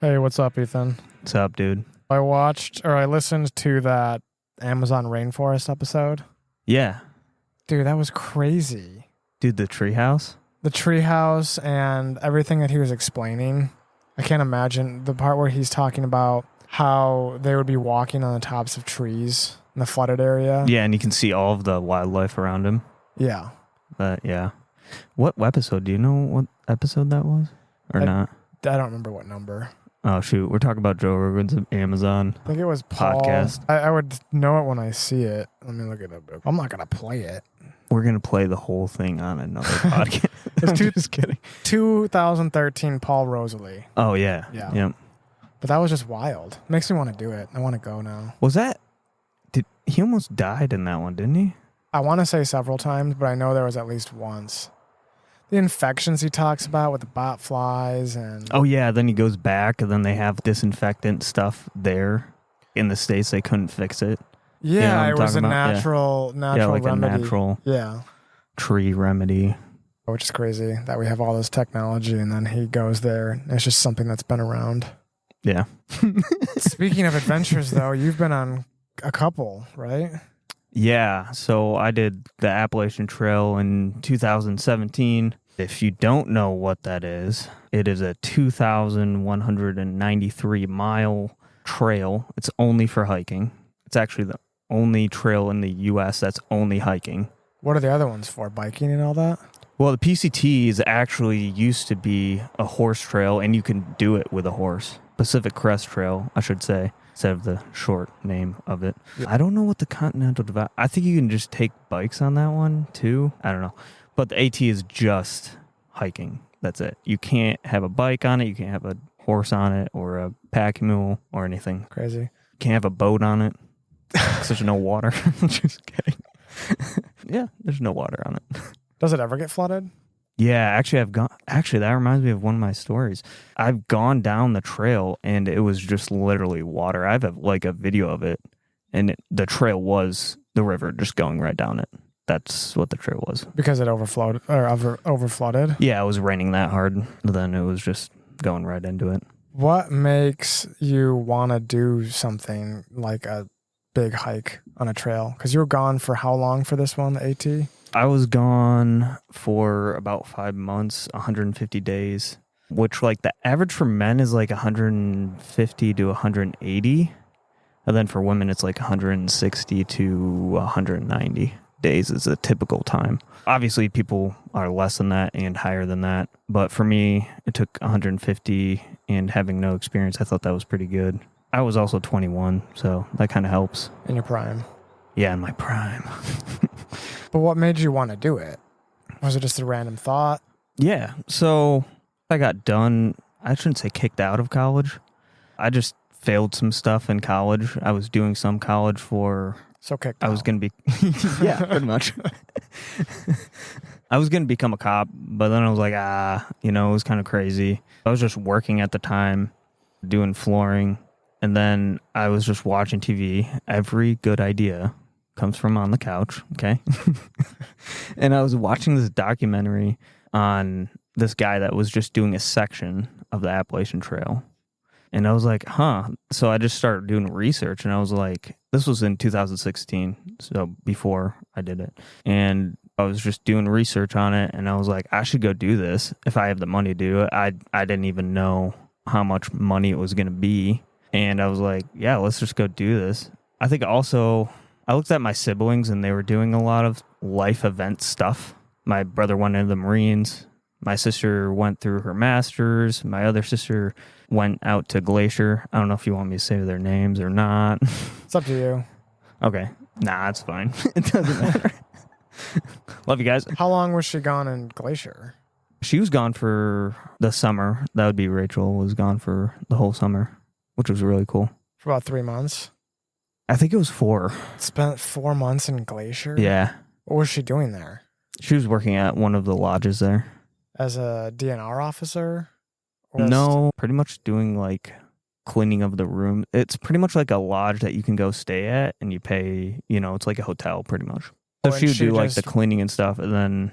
Hey, what's up, Ethan? What's up, dude? I listened to that Amazon rainforest episode. Yeah. Dude, that was crazy. Dude, the treehouse? The treehouse and everything that he was explaining. I can't imagine the part where he's talking about how they would be walking on the tops of trees in the flooded area. Yeah, and you can see all of the wildlife around him. Yeah. But yeah. What episode? Do you know what episode that was? Or not? I don't remember what number. Oh, shoot. We're talking about Joe Rogan's Amazon I think it was Paul. podcast. I would know it when I see it. Let me look it up. I'm not going to play it. We're going to play the whole thing on another podcast. Just kidding. 2013 Paul Rosalie. Oh, yeah. Yeah. Yep. But that was just wild. Makes me want to do it. I want to go now. Was that... He almost died in that one, didn't he? I want to say several times, but I know there was at least once. The infections he talks about with the bot flies and... Oh, yeah. Then he goes back, and then they have disinfectant stuff there. In the States, they couldn't fix it. Yeah, You know it was a about? natural like remedy. a natural Yeah. tree remedy. Which is crazy that we have all this technology and then he goes there. And it's just something that's been around. Yeah. Speaking of adventures, though, you've been on a couple, right? Yeah, so I did the Appalachian Trail in 2017. If you don't know what that is, it is a 2,193 mile trail. It's only for hiking. It's actually the only trail in the U.S. that's only hiking. What are the other ones for? Biking and all that? Well, the PCT is actually used to be a horse trail, and you can do it with a horse. Pacific Crest Trail, I should say, instead of the short name of it. I don't know what the Continental Divide... I think you can just take bikes on that one, too. I don't know. But the AT is just hiking. That's it. You can't have a bike on it. You can't have a horse on it or a pack mule or anything. Crazy. You can't have a boat on it. Because there's no water. Just kidding. Yeah, there's no water on it. Does it ever get flooded? Yeah, actually, that reminds me of one of my stories. I've gone down the trail, and it was just literally water. I have a video of it, and the trail was the river just going right down it. That's what the trail was. Because it overflowed or overflooded? Yeah, it was raining that hard. Then it was just going right into it. What makes you want to do something like a big hike on a trail? Because you were gone for how long for this one, the AT? I was gone for about 5 months, 150 days, which like the average for men is like 150 to 180. And then for women, it's like 160 to 190 days is a typical time. Obviously, people are less than that and higher than that. But for me, it took 150, and having no experience, I thought that was pretty good. I was also 21, so that kind of helps. In your prime. Yeah, in my prime. But what made you want to do it? Was it just a random thought? Yeah, so I got done. I shouldn't say kicked out of college. I just failed some stuff in college. I was doing some college for... So kicked out. I was going to be... yeah, pretty much. I was going to become a cop, but then I was like, it was kind of crazy. I was just working at the time, doing flooring, and then I was just watching TV. Every good idea comes from on the couch, okay? And I was watching this documentary on this guy that was just doing a section of the Appalachian Trail. And I was like, So I just started doing research, and I was like, this was in 2016, so before I did it. And I was just doing research on it, and I was like, I should go do this if I have the money to do it. I didn't even know how much money it was going to be. And I was like, yeah, let's just go do this. I think also... I looked at my siblings, and they were doing a lot of life event stuff. My brother went into the Marines. My sister went through her master's. My other sister went out to Glacier. I don't know if you want me to say their names or not. It's up to you. Okay. Nah, it's fine. It doesn't matter. Love you guys. How long was she gone in Glacier? She was gone for the summer. That would be Rachel was gone for the whole summer, which was really cool. For about 3 months? I think it was 4. Spent 4 months in Glacier? Yeah. What was she doing there? She was working at one of the lodges there. As a DNR officer? No, pretty much doing like cleaning of the room. It's pretty much like a lodge that you can go stay at, and you pay, it's like a hotel pretty much. So she would do like the cleaning and stuff, and then...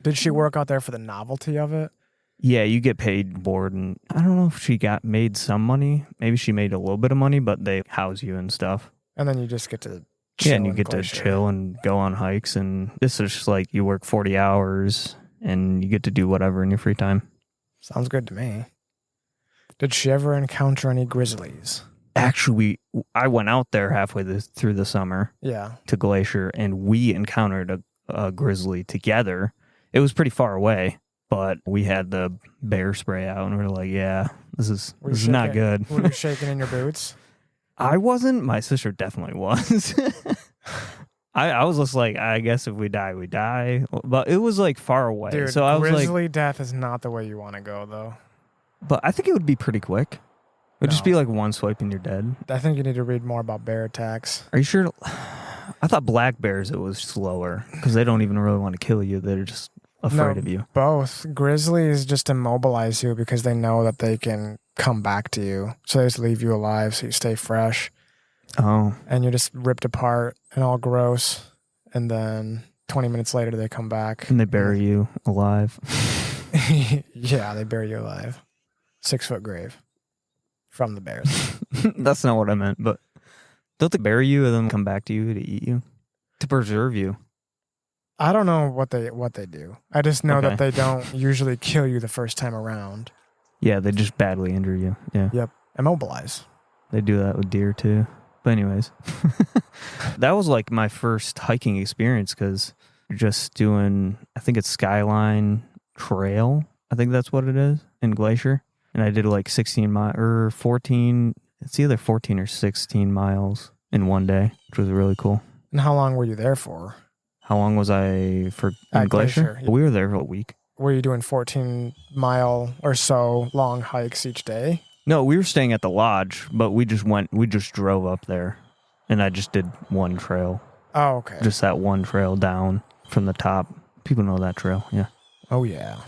Did she work out there for the novelty of it? Yeah, you get paid board, and I don't know if she made some money. Maybe she made a little bit of money, but they house you and stuff. And then you just get to chill. Yeah, and you get to chill and go on hikes, and this is just like you work 40 hours and you get to do whatever in your free time. Sounds good to me. Did she ever encounter any grizzlies? Actually, I went out there halfway through the summer to Glacier, and we encountered a grizzly together. It was pretty far away, but we had the bear spray out, and we were like, yeah, this is not good. Were you shaking in your boots? I wasn't. My sister definitely was. I was just like, I guess if we die, we die. But it was like far away. Dude, so I was grizzly death is not the way you want to go, though. But I think it would be pretty quick. It would just be like one swipe and you're dead. I think you need to read more about bear attacks. Are you sure? I thought black bears, it was slower because they don't even really want to kill you. They're just afraid of you. Both. Grizzlies just immobilize you because they know that they can come back to you. So they just leave you alive so you stay fresh. Oh. And you're just ripped apart and all gross. And then 20 minutes later, they come back. And they bury you alive. Yeah, they bury you alive. 6-foot grave from the bears. That's not what I meant, but don't they bury you and then come back to you to eat you? To preserve you? I don't know what they do. I just know that they don't usually kill you the first time around. Yeah, they just badly injure you. Yeah. Yep. Immobilize. They do that with deer too. But anyways, that was like my first hiking experience because you're just doing, I think it's Skyline Trail. I think that's what it is in Glacier. And I did like 16 or 14. It's either 14 or 16 miles in one day, which was really cool. And how long were you there for? How long was I for in Glacier? Yeah. We were there for a week. Were you doing 14-mile or so long hikes each day? No, we were staying at the lodge, but we just drove up there, and I just did one trail. Oh, okay. Just that one trail down from the top. People know that trail, yeah. Oh, yeah.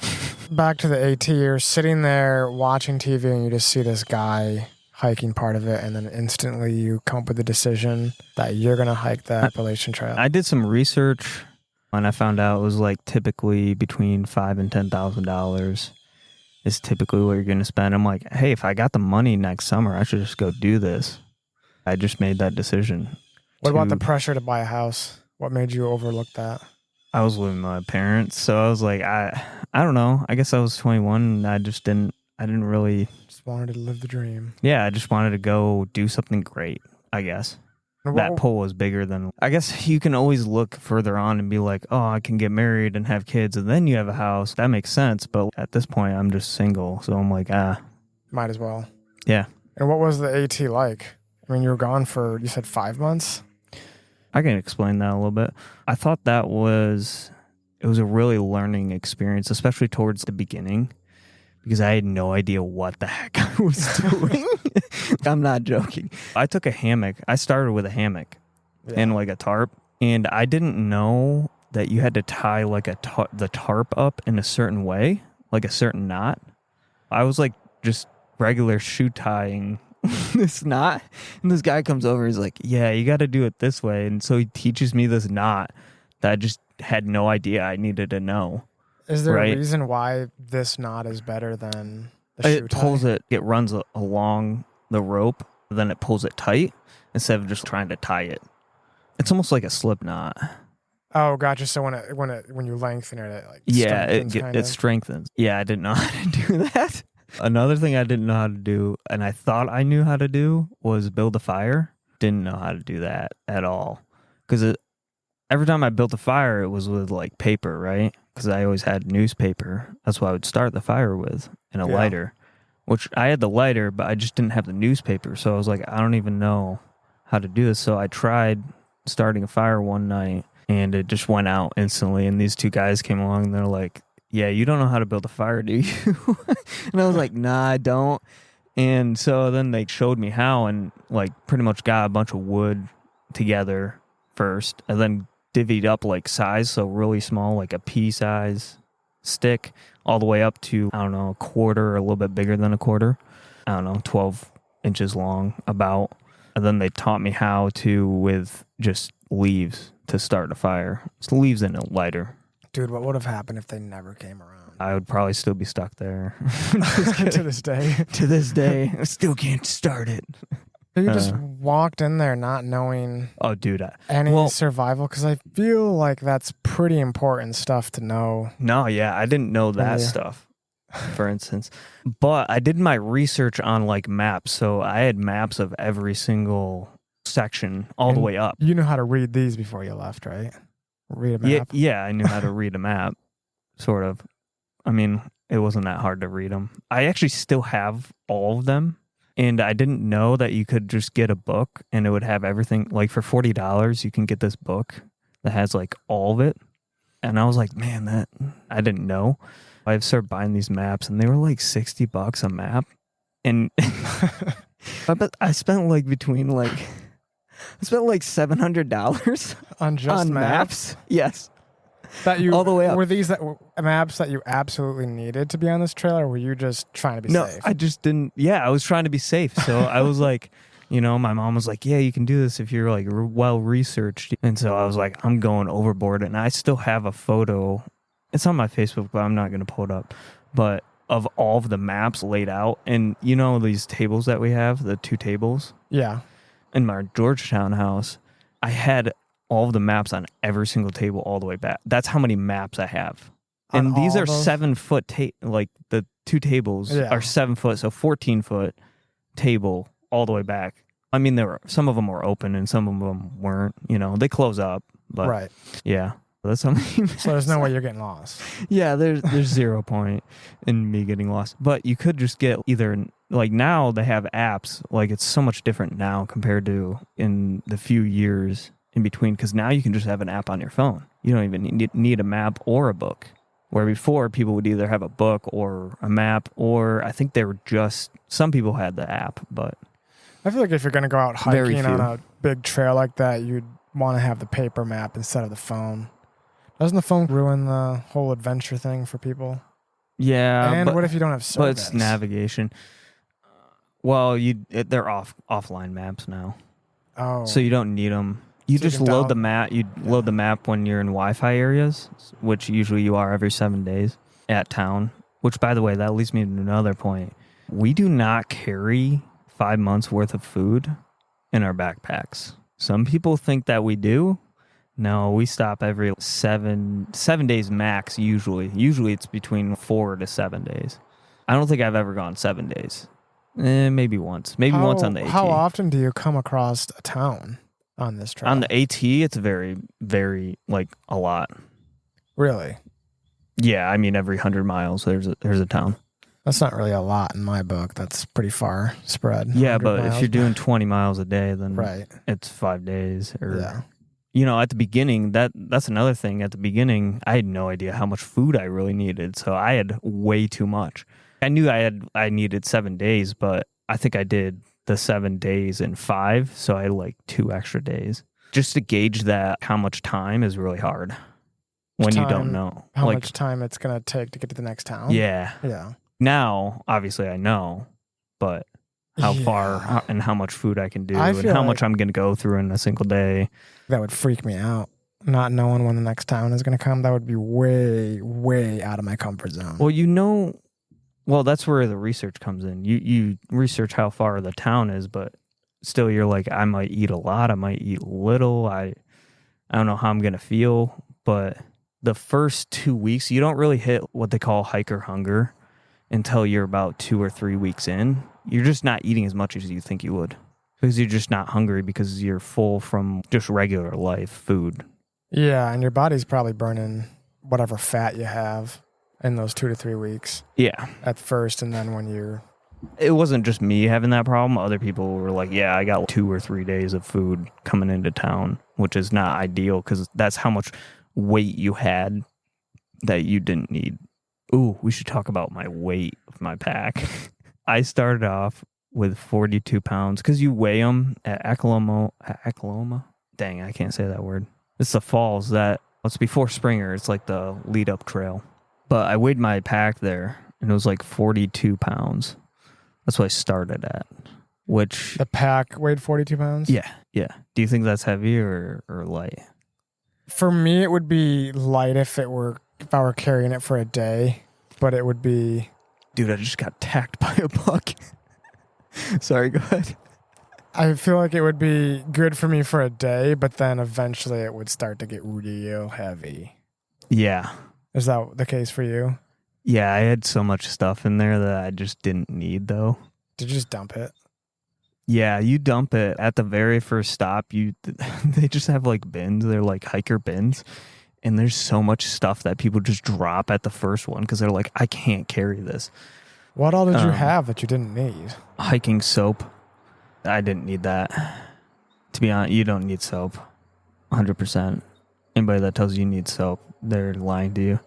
Back to the AT, you're sitting there watching TV, and you just see this guy hiking part of it, and then instantly you come up with the decision that you're going to hike the Appalachian Trail. I did some research, and I found out it was like typically between $5,000 and $10,000 is typically what you're going to spend. I'm like, hey, if I got the money next summer, I should just go do this. I just made that decision. What about the pressure to buy a house? What made you overlook that? I was living with my parents, so I was like, I don't know. I guess I was 21, and I didn't really... Just wanted to live the dream. Yeah, I just wanted to go do something great, I guess. That pull was bigger than... I guess you can always look further on and be like, oh, I can get married and have kids, and then you have a house. That makes sense, but at this point, I'm just single, so I'm like, Might as well. Yeah. And what was the AT like? I mean, you were gone for, you said 5 months? I can explain that a little bit. I thought it was a really learning experience, especially towards the beginning, because I had no idea what the heck I was doing. I'm not joking. I took a hammock. I started with a hammock and like a tarp, and I didn't know that you had to tie like the tarp up in a certain way, like a certain knot. I was like just regular shoe tying this knot, and this guy comes over, he's like, yeah, you got to do it this way. And so he teaches me this knot that I just had no idea I needed to know. Is there a reason why this knot is better than the shoe tie? It runs along the rope, then it pulls it tight instead of just trying to tie it. It's almost like a slip knot. Oh, gotcha. So when you lengthen it, like it strengthens. Yeah, I didn't know how to do that. Another thing I didn't know how to do, and I thought I knew how to do, was build a fire. Didn't know how to do that at all. Because every time I built a fire, it was with like paper, right? Because I always had newspaper. That's what I would start the fire with, and a lighter. Which I had the lighter, but I just didn't have the newspaper. So I was like, I don't even know how to do this. So I tried starting a fire one night, and it just went out instantly. And these two guys came along, and they're like, yeah, you don't know how to build a fire, do you? And I was like, nah, I don't. And so then they showed me how, and like pretty much got a bunch of wood together first, and then divvied up like size, so really small, like a pea size stick, all the way up to, I don't know, a quarter or a little bit bigger than a quarter. I don't know, 12 inches long about. And then they taught me how to with just leaves to start a fire. It's leaves and a lighter. Dude, what would have happened if they never came around? I would probably still be stuck there. To this day. To this day, I still can't start it. You just walked in there not knowing Oh, dude. any survival, because I feel like that's pretty important stuff to know. No, yeah, I didn't know that stuff, for instance. But I did my research on like maps. So I had maps of every single section all the way up. You know how to read these before you left, right? Read a map? Yeah, I knew how to read a map, sort of. I mean, it wasn't that hard to read them. I actually still have all of them. And I didn't know that you could just get a book and it would have everything. Like for $40, you can get this book that has like all of it. And I was like, man, that I didn't know. I started buying these maps and they were like $60 a map. And I spent like $700 on just on maps. Yes. That you all the way up. Were these maps that you absolutely needed to be on this trail, or were you just trying to be safe? No, I just didn't. Yeah, I was trying to be safe. So I was like, my mom was like, yeah, you can do this if you're like well researched. And so I was like, I'm going overboard. And I still have a photo. It's on my Facebook, but I'm not going to pull it up. But of all of the maps laid out. And these tables that we have, the 2 tables? Yeah. In my Georgetown house, I had all of the maps on every single table all the way back. That's how many maps I have. And these are 7 foot, like the 2 tables are 7 foot, so 14 foot table all the way back. I mean, some of them were open and some of them weren't. They close up, but right. Yeah, that's how many maps. So there's no way you're getting lost. Yeah, there's 0 point in me getting lost. But you could just get either, like now they have apps. Like it's so much different now compared to in the few years in between, because now you can just have an app on your phone. You don't even need a map or a book. Where before people would either have a book or a map, or I think some people had the app, but I feel like if you're going to go out hiking on a big trail like that, you'd want to have the paper map instead of the phone. Doesn't the phone ruin the whole adventure thing for people? Yeah. And what if you don't have service? But it's navigation. Well, they're offline maps now. Oh. So you don't need them. You just load the map. You load the map when you're in Wi-Fi areas, which usually you are every 7 days at town. Which, by the way, that leads me to another point. We do not carry 5 months worth of food in our backpacks. Some people think that we do. No, we stop every 7 days max. Usually it's between 4 to 7 days. I don't think I've ever gone 7 days. Maybe once. Maybe once on the AT. How often do you come across a town on this trail? On the AT, it's very, very, like, a lot. Really? Yeah, I mean, every 100 miles, there's a town. That's not really a lot in my book. That's pretty far spread. Yeah, but if you're doing 20 miles a day, then right. It's 5 days. Yeah. At the beginning, that's another thing. At the beginning, I had no idea how much food I really needed, so I had way too much. I knew I needed 7 days, but I think I did the 7 days in 5, so I had like 2 extra days. Just to gauge that, how much time is really hard when you don't know. How much time it's going to take to get to the next town? Yeah. Yeah. Now, obviously I know, but how far and how much food I can do and how much I'm going to go through in a single day. That would freak me out. Not knowing when the next town is going to come, that would be way, way out of my comfort zone. Well, that's where the research comes in. You research how far the town is, but still you're like, I might eat a lot, I might eat little. I don't know how I'm going to feel, but the first 2 weeks, you don't really hit what they call hiker hunger until you're about 2 or 3 weeks in. You're just not eating as much as you think you would because you're just not hungry because you're full from just regular life food. Yeah, and your body's probably burning whatever fat you have in those 2 to 3 weeks. Yeah. At first, and then when you're... It wasn't just me having that problem. Other people were like, yeah, I got 2 or 3 days of food coming into town, which is not ideal because that's how much weight you had that you didn't need. Ooh, we should talk about my weight of my pack. I started off with 42 pounds because you weigh them at Acaloma. Dang, I can't say that word. It's the falls it's before Springer. It's like the lead up trail. But I weighed my pack there and it was like 42 pounds. That's what I started at. Which the pack weighed 42 pounds? Yeah. Do you think that's heavy or light? For me, it would be light if I were carrying it for a day. but it would be... Dude, I just got attacked by a buck. Sorry, go ahead. I feel like it would be good for me for a day, but then eventually it would start to get real heavy. Yeah. Is that the case for you? Yeah, I had so much stuff in there that I just didn't need, though. Did you just dump it? Yeah, you dump it at the very first stop. They just have like bins. They're like hiker bins. And there's so much stuff that people just drop at the first one because they're like, I can't carry this. What all did you have that you didn't need? Hiking soap. I didn't need that. To be honest, you don't need soap. 100%. Anybody that tells you need soap, they're lying to you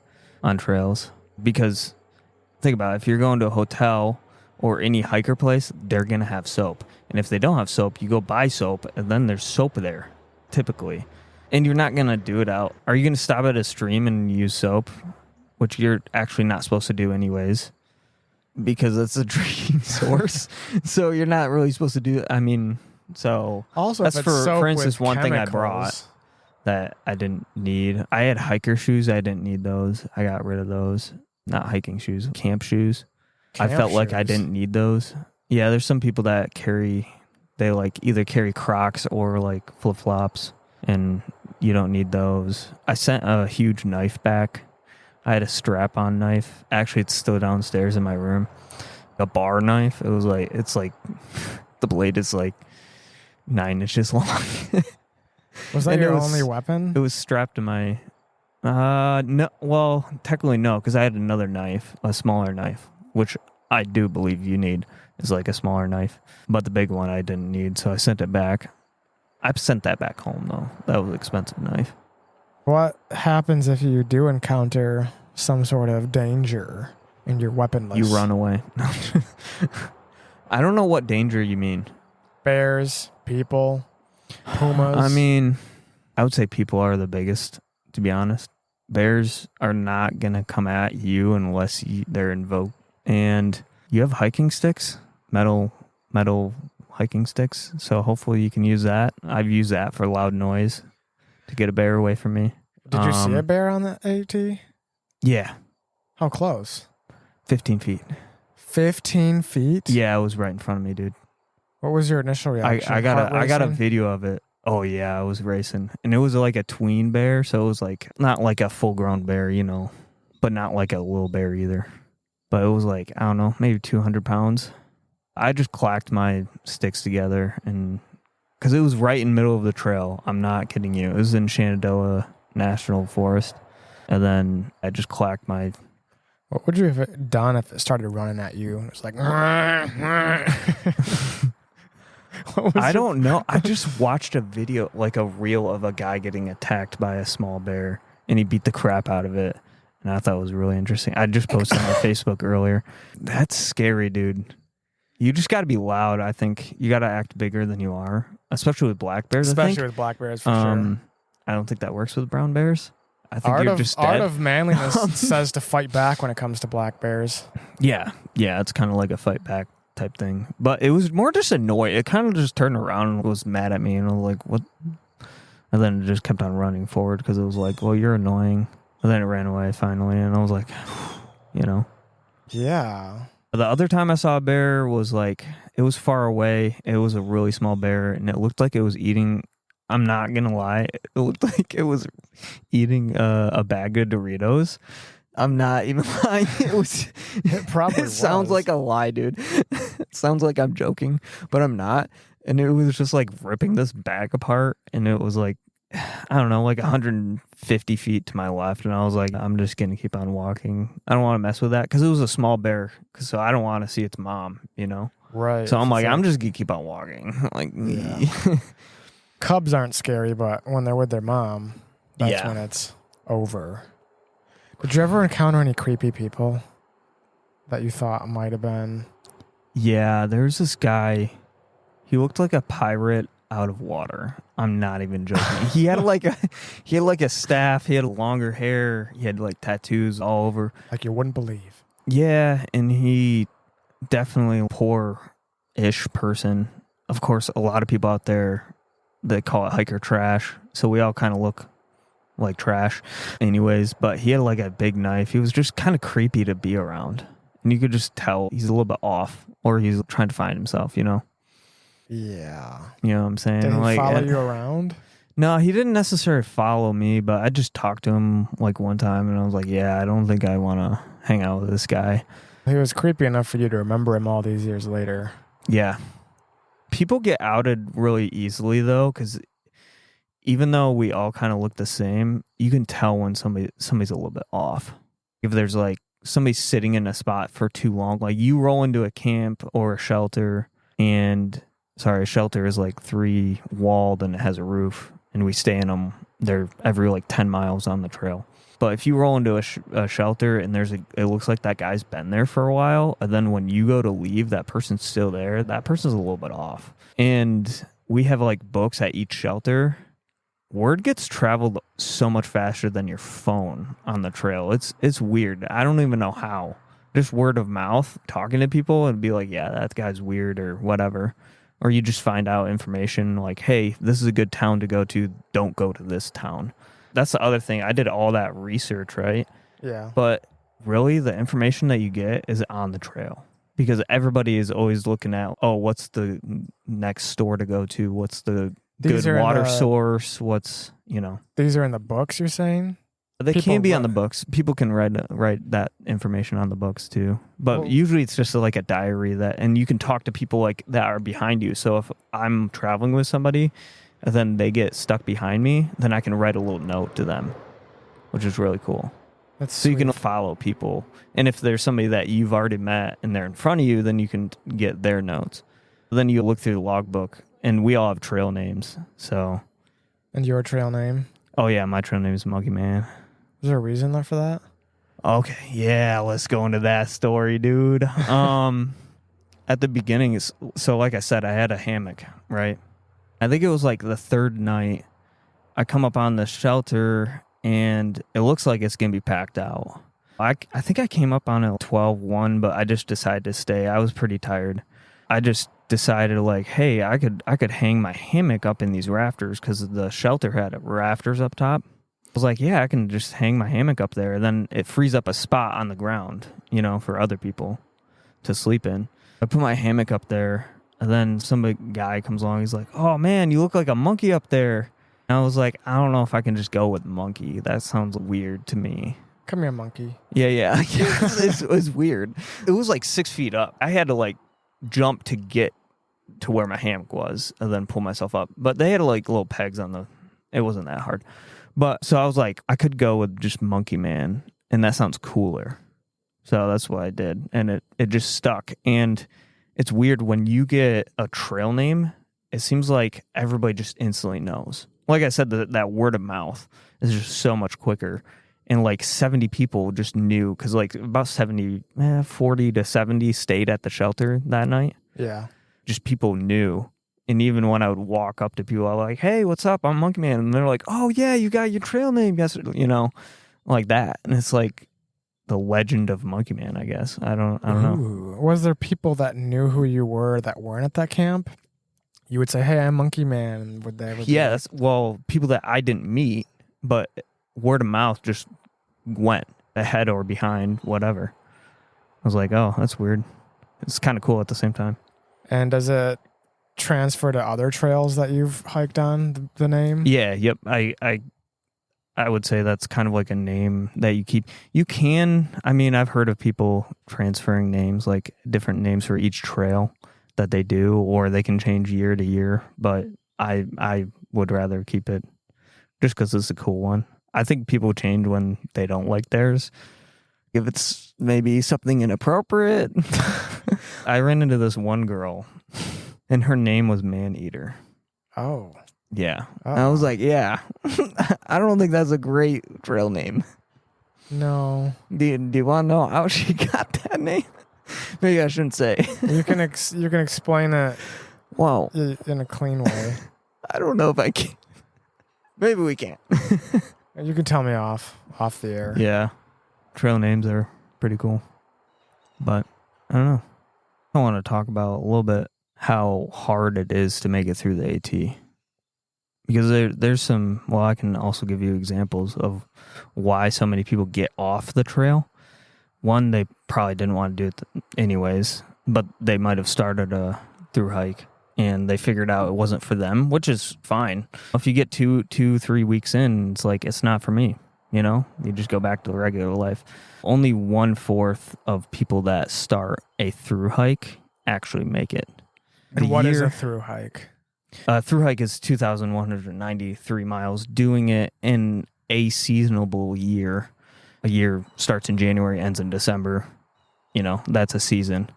on trails. Because think about it, if you're going to a hotel or any hiker place, they're going to have soap. And if they don't have soap, you go buy soap, and then there's soap there, typically. And you're not going to do it out. Are you going to stop at a stream and use soap? Which you're actually not supposed to do anyways. Because it's a drinking source. So you're not really supposed to do it. I mean, so... Also, that's if it's soap for instance, with one thing I chemicals. brought that I didn't need. I had hiker shoes. I didn't need those. I got rid of those. Not hiking shoes. Camp shoes. I felt like I didn't need those. Yeah, there's some people that they like either carry Crocs or like flip-flops, and you don't need those. I sent a huge knife back. I had a strap-on knife. Actually, it's still downstairs in my room. A bar knife. It's like the blade is like 9 inches long. Was that your only weapon? It was strapped to my... no, well, technically no, because I had another knife, a smaller knife, which I do believe you need, is like a smaller knife. But the big one I didn't need, so I sent it back. I sent that back home, though. That was an expensive knife. What happens if you do encounter some sort of danger and you're weaponless? You run away. I don't know what danger you mean. Bears, people, pumas. I mean, I would say people are the biggest, to be honest. Bears are not going to come at you unless they're invoked. And you have hiking sticks, metal hiking sticks. So hopefully you can use that. I've used that for loud noise to get a bear away from me. Did you see a bear on the AT? Yeah. How close? 15 feet. 15 feet? Yeah, it was right in front of me, dude. What was your initial reaction? I got a video of it. Oh yeah, I was racing. And it was like a tween bear, so it was like not like a full grown bear, but not like a little bear either. But it was like, I don't know, maybe 200 pounds. I just clacked my sticks together, and because it was right in the middle of the trail. I'm not kidding you. It was in Shenandoah National Forest. And then I just clacked my... What would you have done if it started running at you? And it was like... I don't know. I just watched a video, like a reel of a guy getting attacked by a small bear, and he beat the crap out of it. And I thought it was really interesting. I just posted on Facebook earlier. That's scary, dude. You just got to be loud, I think. You got to act bigger than you are, especially with black bears, Especially with black bears, for sure. I don't think that works with brown bears. I think Art you're of, just dead. Art of Manliness says to fight back when it comes to black bears. Yeah, it's kind of like a fight back type thing. But it was more just annoying. It kind of just turned around and was mad at me, and I was like, what? And then it just kept on running forward because it was like, well, you're annoying. And then it ran away finally, and I was like, Yeah. The other time I saw a bear was like, it was far away. It was a really small bear, and it looked like it was eating... I'm not going to lie. It looked like it was eating a bag of Doritos. I'm not even lying. It probably sounds like a lie, dude. It sounds like I'm joking, but I'm not. And it was just like ripping this bag apart. And it was like, I don't know, like 150 feet to my left. And I was like, I'm just going to keep on walking. I don't want to mess with that because it was a small bear. So I don't want to see its mom, Right. So I'm like, I'm just going to keep on walking. Like, yeah. Cubs aren't scary, but when they're with their mom, that's when it's over. Did you ever encounter any creepy people that you thought might have been? Yeah, there's this guy. He looked like a pirate out of water. I'm not even joking. He had like a staff. He had longer hair. He had like tattoos all over. Like you wouldn't believe. Yeah, and he definitely poor-ish person. Of course, a lot of people out there, they call it hiker trash. So we all kind of look like trash anyways, but he had like a big knife. He was just kind of creepy to be around. And you could just tell he's a little bit off, or he's trying to find himself, you know? Yeah. You know what I'm saying? Did he like, follow you around? No, he didn't necessarily follow me, but I just talked to him like one time, and I was like, yeah, I don't think I want to hang out with this guy. He was creepy enough for you to remember him all these years later. Yeah. People get outed really easily, though, because even though we all kind of look the same, you can tell when somebody's a little bit off. If there's like somebody sitting in a spot for too long, like you roll into a camp or a shelter, and a shelter is like 3 walled and it has a roof, and we stay in them. They're every like 10 miles on the trail. But if you roll into a shelter and it looks like that guy's been there for a while, and then when you go to leave, that person's still there, that person's a little bit off. And we have like books at each shelter. Word gets traveled so much faster than your phone on the trail. It's weird. I don't even know how. Just word of mouth, talking to people and be like, yeah, that guy's weird or whatever. Or you just find out information like, hey, this is a good town to go to. Don't go to this town. That's the other thing. I did all that research, right? Yeah. But really, the information that you get is on the trail. Because everybody is always looking at, oh, what's the next store to go to? What's the good water source? What's, you know. These are in the books, you're saying? They can be on the books. People can write that information on the books too. But usually it's just like a diary and you can talk to people like that are behind you. So if I'm traveling with somebody and then they get stuck behind me, then I can write a little note to them, which is really cool. That's so sweet. You can follow people. And if there's somebody that you've already met and they're in front of you, then you can get their notes. Then you look through the logbook, and we all have trail names. So. And your trail name? Oh yeah, my trail name is Monkey Man. Is there a reason for that? Okay, yeah, let's go into that story, dude. At the beginning, so like I said, I had a hammock, right? I think it was like the 3rd night. I come up on the shelter, and it looks like it's going to be packed out. I think I came up on it 12-1, but I just decided to stay. I was pretty tired. I just decided like, hey, I could hang my hammock up in these rafters because the shelter had rafters up top. I was like, yeah, I can just hang my hammock up there. Then it frees up a spot on the ground, you know, for other people to sleep in. I put my hammock up there, and then some big guy comes along. He's like, oh, man, you look like a monkey up there. And I was like, I don't know if I can just go with monkey. That sounds weird to me. Come here, monkey. Yeah. It was weird. It was like 6 feet up. I had to like jump to get to where my hammock was and then pull myself up. But they had like little pegs on it wasn't that hard. But so I was like, I could go with just Monkey Man, and that sounds cooler. So that's what I did. And it just stuck. And it's weird when you get a trail name, it seems like everybody just instantly knows. Like I said, that word of mouth is just so much quicker. And like 70 people just knew, because like about 40 to 70 stayed at the shelter that night. Yeah. Just people knew. And even when I would walk up to people, I was like, hey, what's up? I'm Monkey Man. And they're like, oh, yeah, you got your trail name yesterday, you know, like that. And it's like the legend of Monkey Man, I guess. I don't know. Was there people that knew who you were that weren't at that camp? You would say, hey, I'm Monkey Man. And would they ever people that I didn't meet, but word of mouth just went ahead or behind, whatever. I was like, oh, that's weird. It's kind of cool at the same time. And does it transfer to other trails that you've hiked on, the name? Yeah, yep. I would say that's kind of like a name that you keep. You can, I mean, I've heard of people transferring names, like different names for each trail that they do, or they can change year to year, but I would rather keep it just because it's a cool one. I think people change when they don't like theirs. If it's maybe something inappropriate. I ran into this one girl, and her name was Man Eater. Oh. Yeah. Oh. I was like, yeah. I don't think that's a great trail name. No. Do you want to know how she got that name? Maybe I shouldn't say. You can explain it well, in a clean way. I don't know if I can. Maybe we can't. You can tell me off the air. Yeah. Trail names are pretty cool. But I don't know. I want to talk about a little bit how hard it is to make it through the AT. Because there's some, well, I can also give you examples of why so many people get off the trail. One, they probably didn't want to do it anyways, but they might have started a through hike and they figured out it wasn't for them, which is fine. If you get 3 weeks in, it's like, it's not for me. You just go back to the regular life. Only 1/4 of people that start a through hike actually make it. And what is a through hike? Through hike is 2,193 miles. Doing it in a seasonable year. A year starts in January, ends in December. That's a season.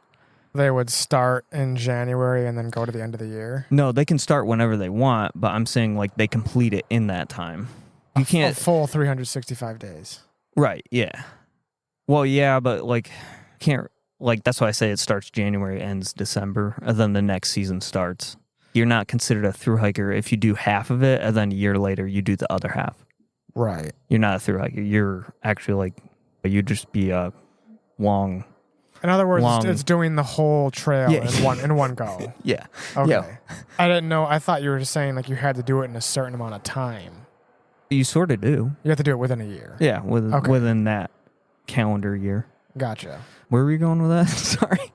They would start in January and then go to the end of the year? No, they can start whenever they want, but I'm saying like they complete it in that time. You can't... A full 365 days. Right, yeah. Well, yeah, but like, can't... Like, that's why I say it starts January, ends December, and then the next season starts. You're not considered a through hiker if you do half of it, and then a year later you do the other half. Right. You're not a through hiker. You're actually like, you'd just be a long... In other words, it's doing the whole trail in one go. Yeah. Okay. Yeah. I didn't know. I thought you were just saying like you had to do it in a certain amount of time. You sort of do. You have to do it within a year. Yeah, within that calendar year. Gotcha. Where were you going with that? Sorry.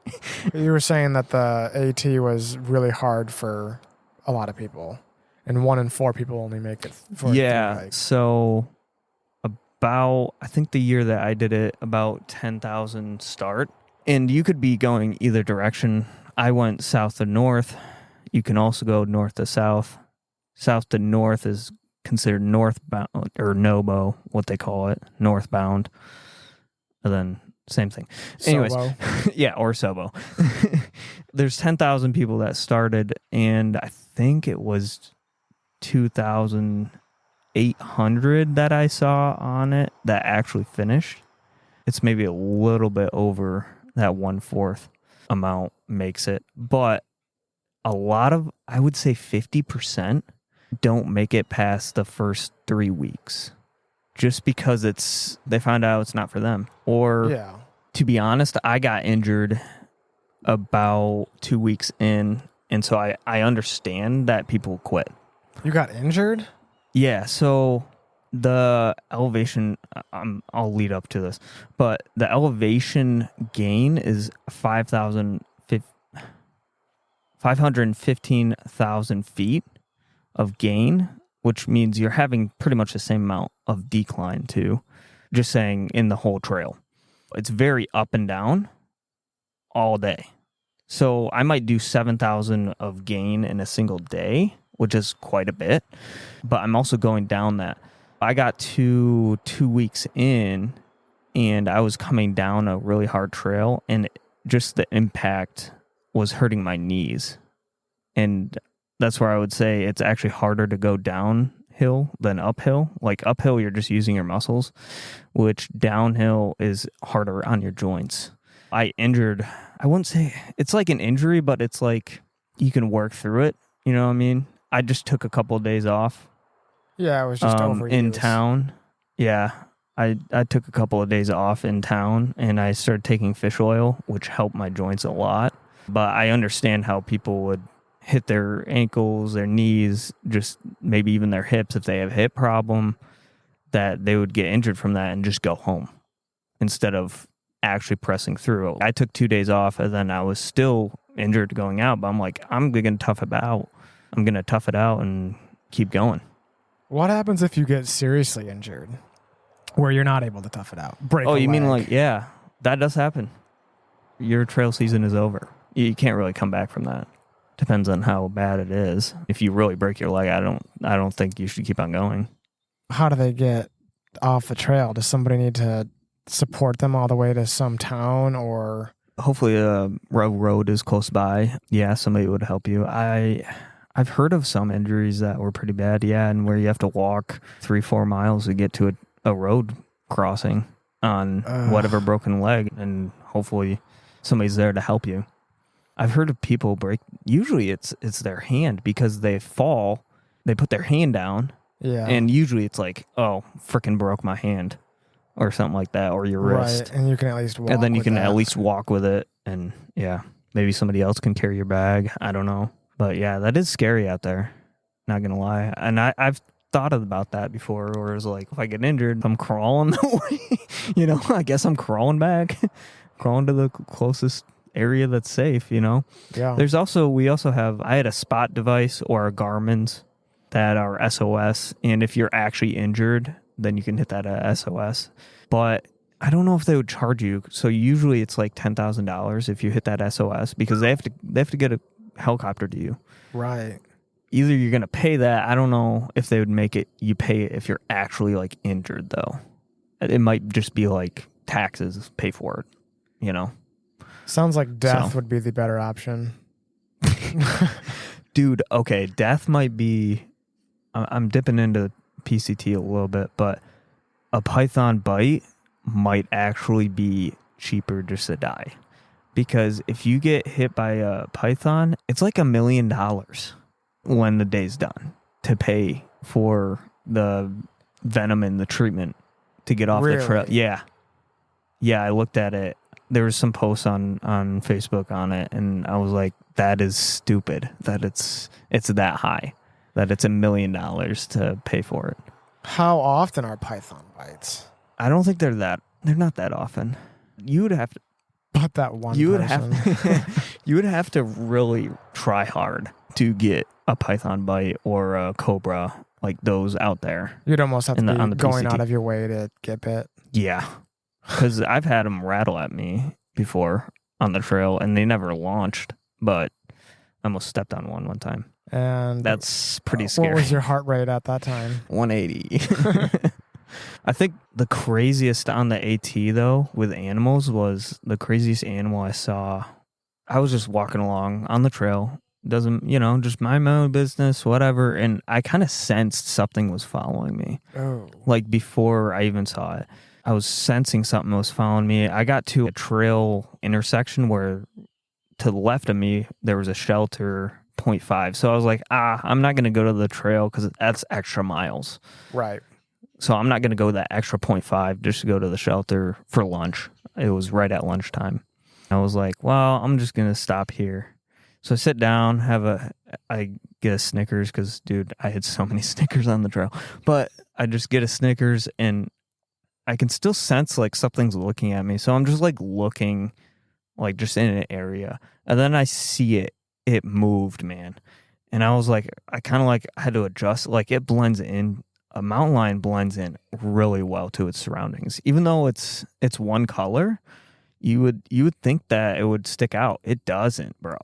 You were saying that the AT was really hard for a lot of people, and 1 in 4 people only make it. So I think the year that I did it, about 10,000 start. And you could be going either direction. I went south to north. You can also go north to south. South to north is considered northbound, or NOBO, what they call it, northbound. And then same thing. Anyways, yeah, or Sobo. There's 10,000 people that started, and I think it was 2,800 that I saw on it that actually finished. It's maybe a little bit over that 1/4 amount makes it, but a lot of, I would say 50% don't make it past the first 3 weeks just because they find out it's not for them. Or to be honest, I got injured about 2 weeks in, and so I understand that people quit. You got injured? Yeah, so the elevation, I'll lead up to this, but the elevation gain is 515,000 feet of gain, which means you're having pretty much the same amount of decline too, just saying in the whole trail. It's very up and down all day. So I might do 7,000 of gain in a single day, which is quite a bit, but I'm also going down that. I got to 2 weeks in, and I was coming down a really hard trail, and just the impact was hurting my knees. And that's where I would say it's actually harder to go downhill than uphill. Like uphill, you're just using your muscles, which downhill is harder on your joints. I wouldn't say it's like an injury, but it's like you can work through it. You know what I mean? I just took a couple of days off. Yeah, it was just overused. In town. Yeah, I took a couple of days off in town, and I started taking fish oil, which helped my joints a lot. But I understand how people would hit their ankles, their knees, just maybe even their hips if they have a hip problem, that they would get injured from that and just go home instead of actually pressing through. I took 2 days off, and then I was still injured going out, but I'm like, I'm going to tough it out. I'm going to tough it out and keep going. What happens if you get seriously injured where you're not able to tough it out? Break a leg. Mean like, yeah, that does happen. Your trail season is over. You can't really come back from that. Depends on how bad it is. If you really break your leg, I don't think you should keep on going. How do they get off the trail? Does somebody need to support them all the way to some town, or? Hopefully a road is close by. Yeah, somebody would help you. I've heard of some injuries that were pretty bad, yeah, and where you have to walk 3-4 miles to get to a road crossing on whatever broken leg, and hopefully somebody's there to help you. I've heard of people break, usually it's their hand because they fall, they put their hand down, and usually it's like, oh, frickin' broke my hand or something like that, or your wrist. Right, and you can at least walk and then you can at least walk with it, and yeah, maybe somebody else can carry your bag, I don't know. But yeah, that is scary out there. Not gonna lie, and I've thought about that before, where it's like, if I get injured, I'm crawling away. I guess I'm crawling back, crawling to the closest area that's safe. Yeah. I had a spot device or a Garmin's that are SOS, and if you're actually injured, then you can hit that SOS. But I don't know if they would charge you. So usually it's like $10,000 if you hit that SOS, because they have to get a helicopter to you. Right. Either you're going to pay that. I don't know if they would make it you pay it if you're actually like injured, though. It might just be like taxes, pay for it, Sounds like death would be the better option. Dude, okay, death might be, I'm dipping into PCT a little bit, but a python bite might actually be cheaper just to die. Because if you get hit by a python, it's like $1 million when the day's done to pay for the venom and the treatment to get off the trail. Yeah. Yeah, I looked at it. There was some posts on Facebook on it, and I was like, that is stupid that it's that high, that it's $1 million to pay for it. How often are python bites? I don't think they're not that often. You would have to, but that one you person. you would have to really try hard to get a python bite or a cobra like those out there. You'd almost have to be on the going PCT. out of your way to get bit. Yeah, because I've had them rattle at me before on the trail, and they never launched, but I almost stepped on one time. And that's pretty scary. What was your heart rate at that time? 180. I think the craziest on the AT, though, with animals was the craziest animal I saw. I was just walking along on the trail. Doesn't, just mind my own business, whatever. And I kind of sensed something was following me. Oh. Like before I even saw it, I was sensing something was following me. I got to a trail intersection where to the left of me, there was a shelter 0.5. So I was like, I'm not going to go to the trail because that's extra miles. Right. So I'm not going to go that extra 0.5 just to go to the shelter for lunch. It was right at lunchtime. I was like, well, I'm just going to stop here. So I sit down, I get a Snickers because, dude, I had so many Snickers on the trail. But I just get a Snickers, and I can still sense like something's looking at me. So I'm just like looking like just in an area. And then I see it. It moved, man. And I was like, I kind of like had to adjust. Like it blends in. A mountain lion blends in really well to its surroundings. Even though it's one color, you would think that it would stick out. It doesn't, bro.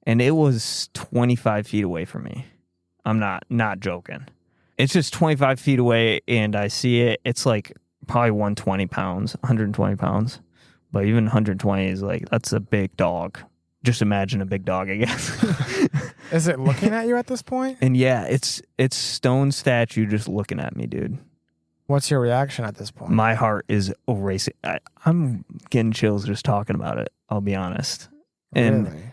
And it was 25 feet away from me. I'm not joking. It's just 25 feet away, and I see it. It's like probably 120 pounds. But even 120 is like, that's a big dog. Just imagine a big dog, I guess. Is it looking at you at this point? And yeah, it's stone statue just looking at me, dude. What's your reaction at this point? My heart is racing. I'm getting chills just talking about it, I'll be honest. And really?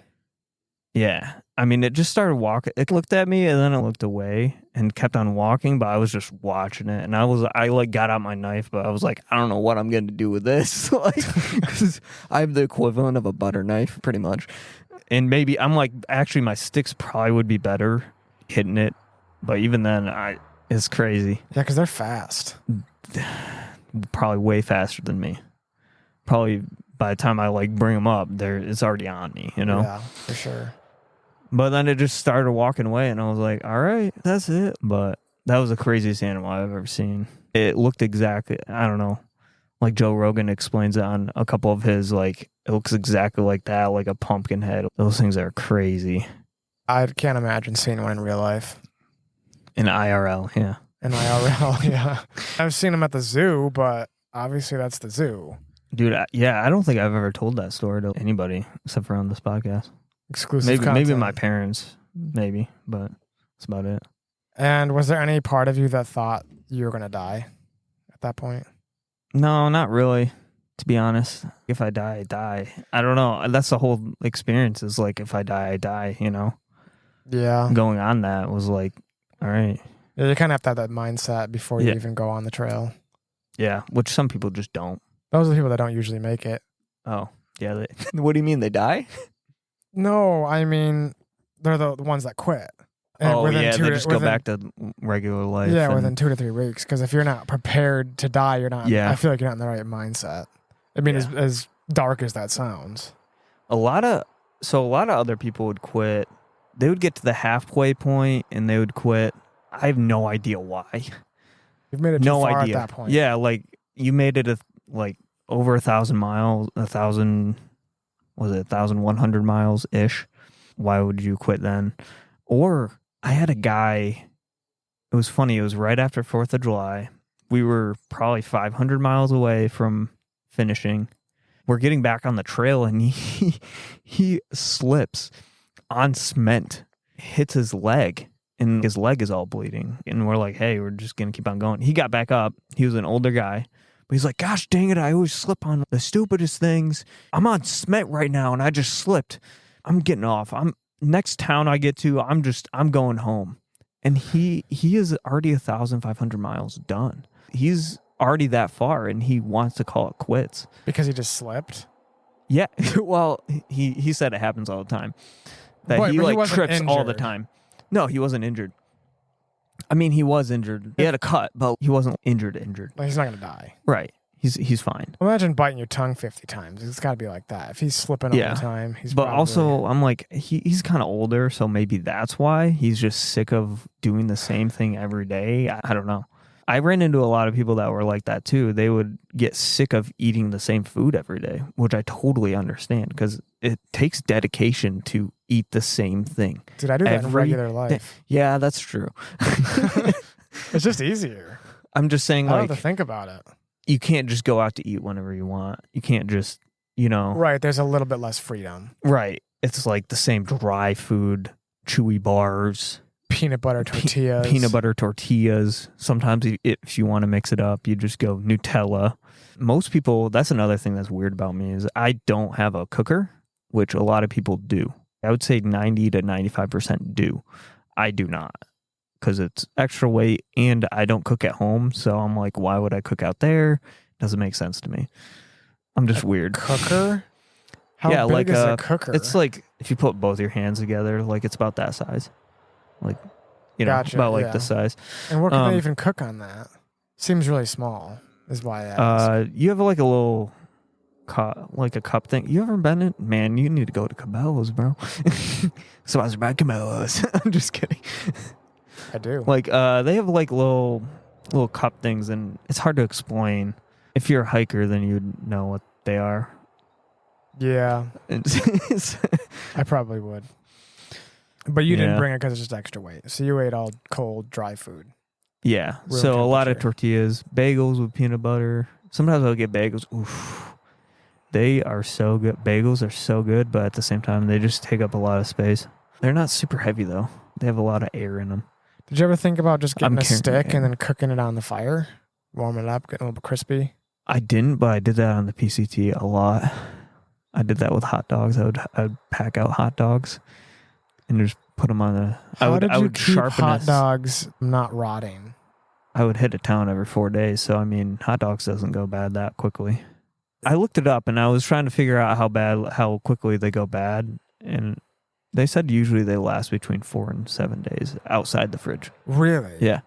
yeah, I mean, it just started walking. It looked at me, and then it looked away and kept on walking, but I was just watching it. And I like got out my knife, but I was like, I don't know what I'm going to do with this. Like, because I have the equivalent of a butter knife, pretty much. And maybe I'm like, actually, my sticks probably would be better hitting it. But even then, it's crazy. Yeah, because they're fast. Probably way faster than me. Probably by the time I like bring them up, it's already on me, Yeah, for sure. But then it just started walking away, and I was like, all right, that's it. But that was the craziest animal I've ever seen. It looked exactly, I don't know, like Joe Rogan explains it on a couple of his, like, it looks exactly like that, like a pumpkin head. Those things are crazy. I can't imagine seeing one in real life. In IRL, yeah. In IRL, yeah. I've seen them at the zoo, but obviously that's the zoo. Dude, I don't think I've ever told that story to anybody except for on this podcast. Exclusive maybe content. my parents, maybe, but that's about it. And was there any part of you that thought you were going to die at that point? No, not really, to be honest. If I die, I die. I don't know. That's the whole experience is like, if I die, I die, Yeah. Going on that was like, all right. Yeah, you kind of have to have that mindset before you even go on the trail. Yeah, which some people just don't. Those are the people that don't usually make it. Oh, yeah. What do you mean, they die? No, I mean, they're the ones that quit. And Oh yeah, they to- just go back to regular life. Yeah, and, within 2 to 3 weeks. Because if you're not prepared to die, you're not. Yeah. I feel like you're not in the right mindset. I mean, as dark as that sounds. a lot of other people would quit. They would get to the halfway point and they would quit. I have no idea why. You've made it too far at that point. Yeah, like you made it like over 1,000 miles, 1,100 miles ish. Why would you quit then? Or I had a guy. It was funny. It was right after 4th of July. We were probably 500 miles away from finishing. We're getting back on the trail and he slips on cement, hits his leg, and his leg is all bleeding. And we're like, hey, we're just going to keep on going. He got back up. He was an older guy. But he's like, gosh dang it, I always slip on the stupidest things. I'm on cement right now and I just slipped. I'm getting off. Next town I get to, I'm going home. And he is already 1,500 miles done. He's already that far and he wants to call it quits. Because he just slipped? Yeah. Well, he said it happens all the time. That But he he like wasn't trips all the injured. time. No, he wasn't injured. I mean, he was injured. He had a cut, but he wasn't injured. Like, he's not going to die. Right. He's fine. Imagine biting your tongue 50 times. It's got to be like that. If he's slipping all the time, he's But probably... also, I'm like, he's kind of older, so maybe that's why he's just sick of doing the same thing every day. I don't know. I ran into a lot of people that were like that too. They would get sick of eating the same food every day, which I totally understand because it takes dedication to eat the same thing. Dude, I do that in regular life. Yeah, that's true. It's just easier. I'm just saying, I don't like, have to think about it. you can't just go out to eat whenever you want. You can't just, Right, there's a little bit less freedom. Right. It's like the same dry food, chewy bars. Peanut butter tortillas. Peanut butter tortillas. Sometimes if you want to mix it up, you just go Nutella. Most people, that's another thing that's weird about me is I don't have a cooker, which a lot of people do. I would say 90 to 95% do. I do not because it's extra weight and I don't cook at home. So I'm like, why would I cook out there? Doesn't make sense to me. I'm just weird. Cooker? How big is a cooker? It's like if you put both your hands together, like it's about that size. Like, Gotcha, about like this size. And what can they even cook on that? Seems really small, is why I asked. You have like a little, like a cup thing. You ever been in? Man, you need to go to Cabela's, bro. So I was about Cabela's. I'm just kidding. I do. Like, they have like little cup things, and it's hard to explain. If you're a hiker, then you'd know what they are. Yeah. I probably would. But you didn't bring it because it's just extra weight. So you ate all cold, dry food. Yeah. Room So a lot of temperature. tortillas, bagels with peanut butter. Sometimes I'll get bagels. Oof. They are so good. Bagels are so good, but at the same time, they just take up a lot of space. They're not super heavy, though. They have a lot of air in them. Did you ever think about just getting I'm a carrying stick it. and then cooking it on the fire? Warming it up, getting a little bit crispy? I didn't, but I did that on the PCT a lot. I did that with hot dogs. I'd pack out hot dogs and just put them on the... How did I you would keep sharpen hot this. dogs not rotting? I would hit a town every 4 days. So, I mean, hot dogs doesn't go bad that quickly. I looked it up and I was trying to figure out how quickly they go bad. And they said usually they last between 4 and 7 days outside the fridge. Really? Yeah.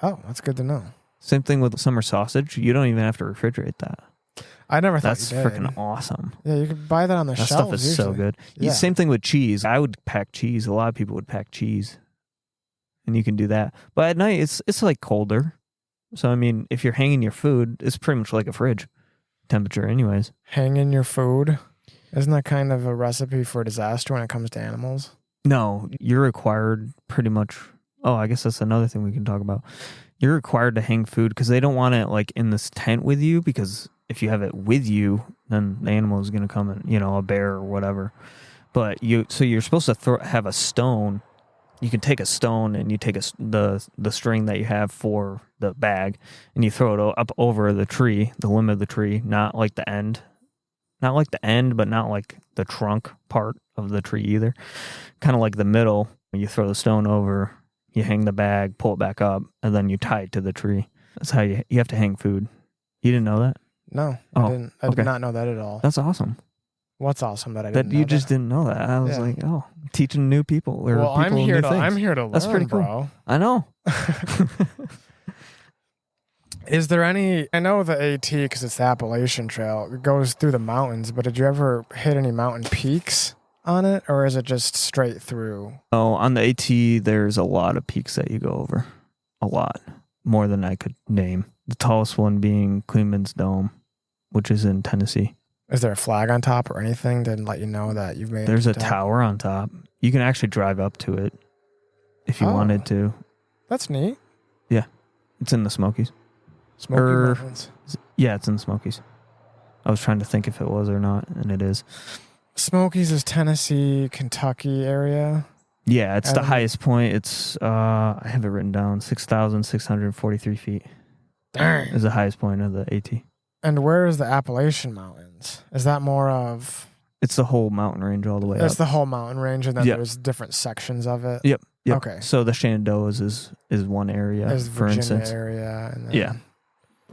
Oh, that's good to know. Same thing with summer sausage. You don't even have to refrigerate that. I never thought That's you did. freaking awesome. Yeah, you could buy that on the That shelves stuff is usually. so good. Yeah. Same thing with cheese. I would pack cheese. A lot of people would pack cheese. And you can do that. But at night, it's like colder. So, I mean, if you're hanging your food, it's pretty much like a fridge temperature anyways. Hanging your food? Isn't that kind of a recipe for disaster when it comes to animals? No, you're required pretty much. Oh, I guess that's another thing we can talk about. You're required to hang food because they don't want it like in this tent with you because if you have it with you, then the animal is going to come in, a bear or whatever. But you're supposed to have a stone. You can take a stone and you take the string that you have for the bag and you throw it up over the tree, the limb of the tree, not like the end. Not like the end, but not like the trunk part of the tree either. Kind of like the middle. You throw the stone over, you hang the bag, pull it back up, and then you tie it to the tree. That's how you have to hang food. You didn't know that? No, Oh, I didn't. I okay. did not know that at all. That's awesome. What's awesome that I That didn't know you just didn't know that. I was like, oh, teaching new people or well, people new things. I'm here to learn, That's pretty cool. bro. I know. Is there any, I know the AT, because it's the Appalachian Trail, it goes through the mountains, but did you ever hit any mountain peaks on it, or is it just straight through? Oh, on the AT, there's a lot of peaks that you go over. A lot. More than I could name. The tallest one being Clingmans Dome, which is in Tennessee. Is there a flag on top or anything to let you know that you've made it? There's a tower on top. You can actually drive up to it if you wanted to. That's neat. Yeah. It's in the Smokies. Smoky Mountains. Yeah, it's in the Smokies. I was trying to think if it was or not, and it is. Smokies is Tennessee, Kentucky area. Yeah, it's the highest point. It's, I have it written down, 6,643 feet. Dang. Is the highest point of the AT. And where is the Appalachian Mountains? Is that more of... It's the whole mountain range all the way up. It's the whole mountain range, and then there's different sections of it? Yep. Okay. So the Shenandoahs is one area, There's for Virginia instance. area. And then, Yeah.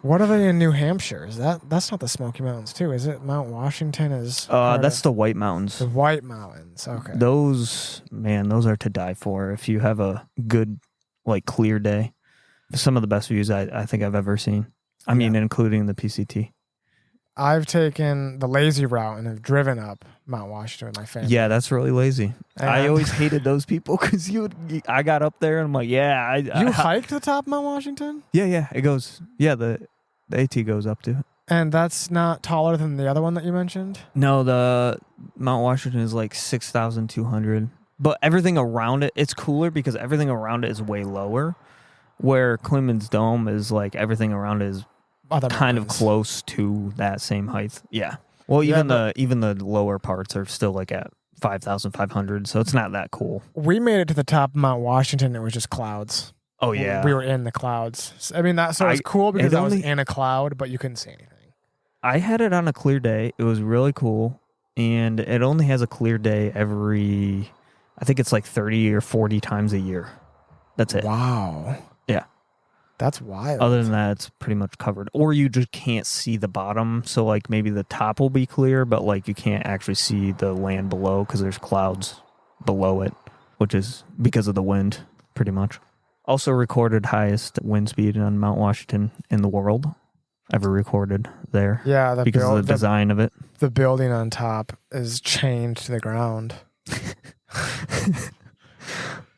What are they in New Hampshire? That's not the Smoky Mountains too, is it? Mount Washington is. That's the White Mountains. The White Mountains. Okay. Those are to die for. If you have a good, clear day, some of the best views I think I've ever seen. I mean, including the PCT. I've taken the lazy route and have driven up Mount Washington with my family. Yeah, that's really lazy. And I always hated those people because I got up there and I'm like, yeah. You hiked to the top of Mount Washington? Yeah. It goes, the AT goes up to it. And that's not taller than the other one that you mentioned? No, the Mount Washington is 6,200. But everything around it, it's cooler because everything around it is way lower. Where Clingmans Dome is everything around it is kind of close to that same height. Yeah. Well, even the lower parts are still at 5,500, so it's not that cool. We made it to the top of Mount Washington. It was just clouds. Oh yeah, we were in the clouds. I mean, it was cool because I was in a cloud, but you couldn't see anything. I had it on a clear day. It was really cool, and it only has a clear day every, I think it's 30 or 40 times a year. That's it. Wow. Yeah. That's wild. Other than that, it's pretty much covered. Or you just can't see the bottom. So, maybe the top will be clear, but, you can't actually see the land below because there's clouds below it, which is because of the wind, pretty much. Also recorded highest wind speed on Mount Washington in the world ever recorded there. Yeah. Because of the design of it. The building on top is chained to the ground.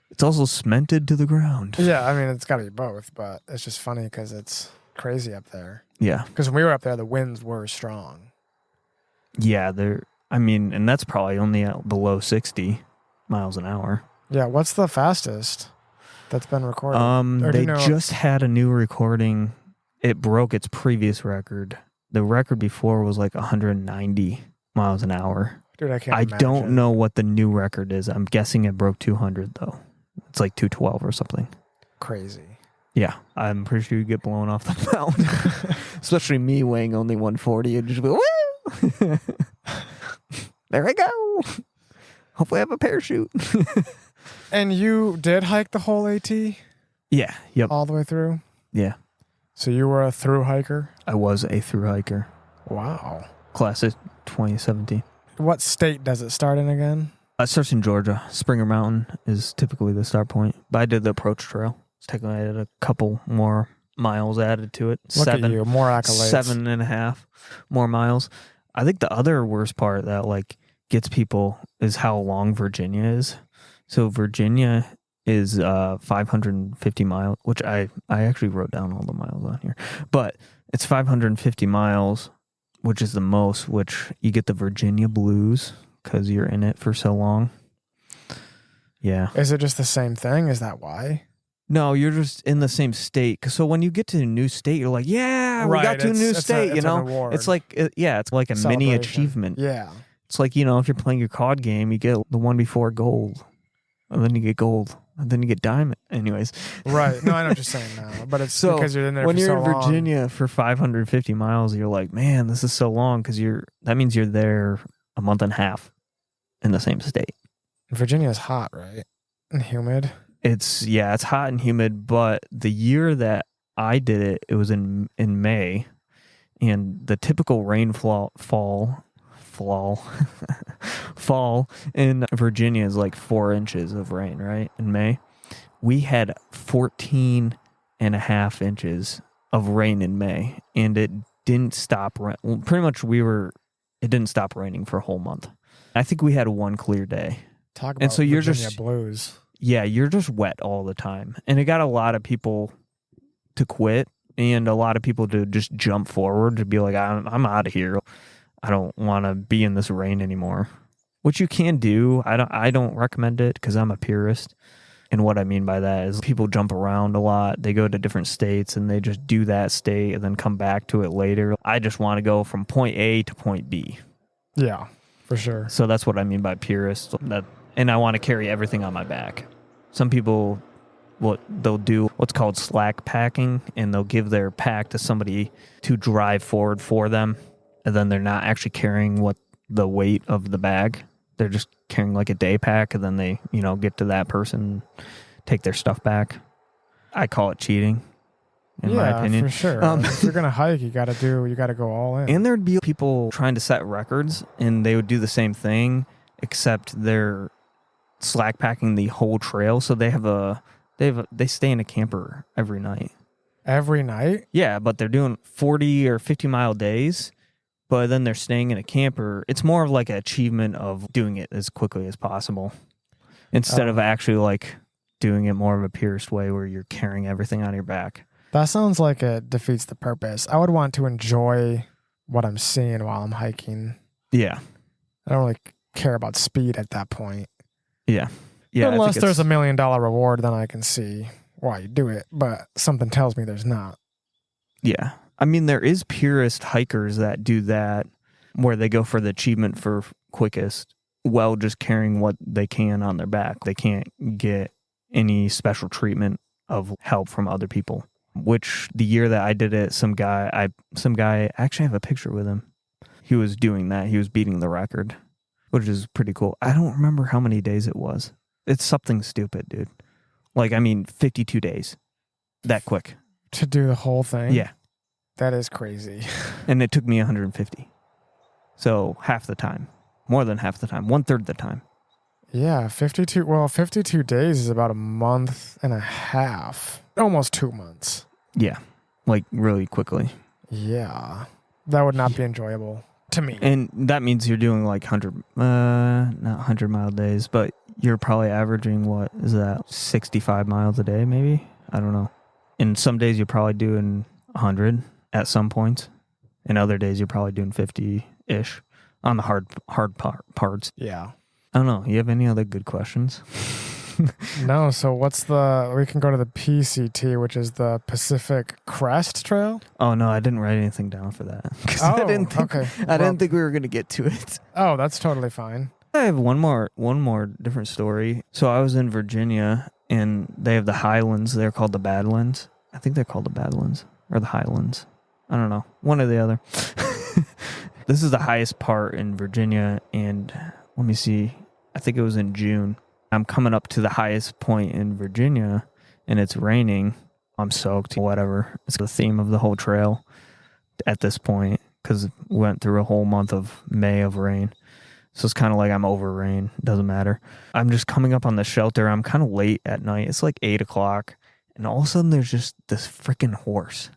It's also cemented to the ground. Yeah, I mean, it's got to be both, but it's just funny because it's crazy up there. Yeah. Because when we were up there, the winds were strong. Yeah, and that's probably only below 60 miles an hour. Yeah, what's the fastest that's been recorded? They just had a new recording. It broke its previous record. The record before was 190 miles an hour. Dude, I can't imagine. Don't know what the new record is. I'm guessing it broke 200, though. It's 212 or something. Crazy. Yeah, I'm pretty sure you get blown off the mountain. Especially me weighing only 140. And just go, woo! There I go. Hopefully I have a parachute. And you did hike the whole AT? Yeah, yep. All the way through? Yeah. So you were a through hiker? I was a through hiker. Wow. Class of 2017. What state does it start in again? It starts in Georgia. Springer Mountain is typically the start point. But I did the approach trail. It's technically I had a couple more miles added to it. Look at you, more accolades. 7.5 more miles. I think the other worst part that gets people is how long Virginia is. So Virginia is 550 miles, which I actually wrote down all the miles on here. But it's 550 miles, which is the most, which you get the Virginia blues because you're in it for so long. Yeah. Is it just the same thing? Is that why? No, you're just in the same state. So when you get to a new state, you're like, yeah, we got to a new state, it's an award. It's it's like a mini achievement. Yeah. It's if you're playing your COD game, you get the one before gold, and then you get gold, and then you get diamond. Anyways. Right. No, I know what you're saying now. But it's because you're in there when for so long. When you're in Virginia for 550 miles, you're like, man, this is so long because that means you're there a month and a half in the same state. Virginia's hot, right? And humid. It's hot and humid, but the year that I did it, it was in May, and the typical rainfall fall in Virginia is like 4 inches of rain, right? In May. We had 14 and a half inches of rain in May, and it didn't stop. Pretty much it didn't stop raining for a whole month. I think we had one clear day. Talk about and so you're Virginia just blues. Yeah, you're just wet all the time. And it got a lot of people to quit and a lot of people to just jump forward to be like, I'm out of here. I don't want to be in this rain anymore, which you can do. I don't recommend it because I'm a purist. And what I mean by that is people jump around a lot. They go to different states and they just do that state and then come back to it later. I just want to go from point A to point B. Yeah, for sure. So that's what I mean by purist. And I want to carry everything on my back. Some people, they'll do what's called slack packing, and they'll give their pack to somebody to drive forward for them. And then they're not actually carrying the weight of the bag. They're just carrying like a day pack, and then they, get to that person, take their stuff back. I call it cheating, in my opinion. For sure. If you're gonna hike, you gotta go all in. And there'd be people trying to set records, and they would do the same thing, except they're slack packing the whole trail. So they stay in a camper every night. Every night? Yeah, but they're doing 40 or 50-mile days. But then they're staying in a camper. It's more of like an achievement of doing it as quickly as possible instead of actually like doing it more of a purist way where you're carrying everything on your back. That sounds like it defeats the purpose. I would want to enjoy what I'm seeing while I'm hiking. Yeah. I don't really care about speed at that point. Yeah. Unless there's $1 million reward, then I can see why you do it. But something tells me there's not. Yeah. I mean, there is purist hikers that do that where they go for the achievement for quickest while just carrying what they can on their back. They can't get any special treatment of help from other people, which the year that I did it, some guy, I actually have a picture with him. He was doing that. He was beating the record, which is pretty cool. I don't remember how many days it was. It's something stupid, dude. 52 days. That quick. To do the whole thing? Yeah. That is crazy. And it took me 150. So half the time. More than half the time. 1/3 the time. Yeah, 52 days is about a month and a half. Almost 2 months. Yeah. Like really quickly. Yeah. That would not be enjoyable to me. And that means you're doing like not 100-mile days, but you're probably averaging, what is that, 65 miles a day maybe? I don't know. And some days you're probably doing 100 at some points. And other days you're probably doing 50-ish on the hard parts. Yeah. I don't know. You have any other good questions? No. So we can go to the PCT, which is the Pacific Crest Trail. Oh, no, I didn't write anything down for that. Oh, I didn't think we were going to get to it. Oh, that's totally fine. I have one more different story. So I was in Virginia, and they have the highlands. They're called the Badlands. I think they're called the Badlands or the Highlands. I don't know. One or the other. This is the highest part in Virginia, and let me see. I think it was in June. I'm coming up to the highest point in Virginia, and it's raining. I'm soaked, whatever. It's the theme of the whole trail at this point because we went through a whole month of May of rain. So it's kind of like I'm over rain. Doesn't matter. I'm just coming up on the shelter. I'm kind of late at night. It's like 8 o'clock, and all of a sudden there's just this freaking horse.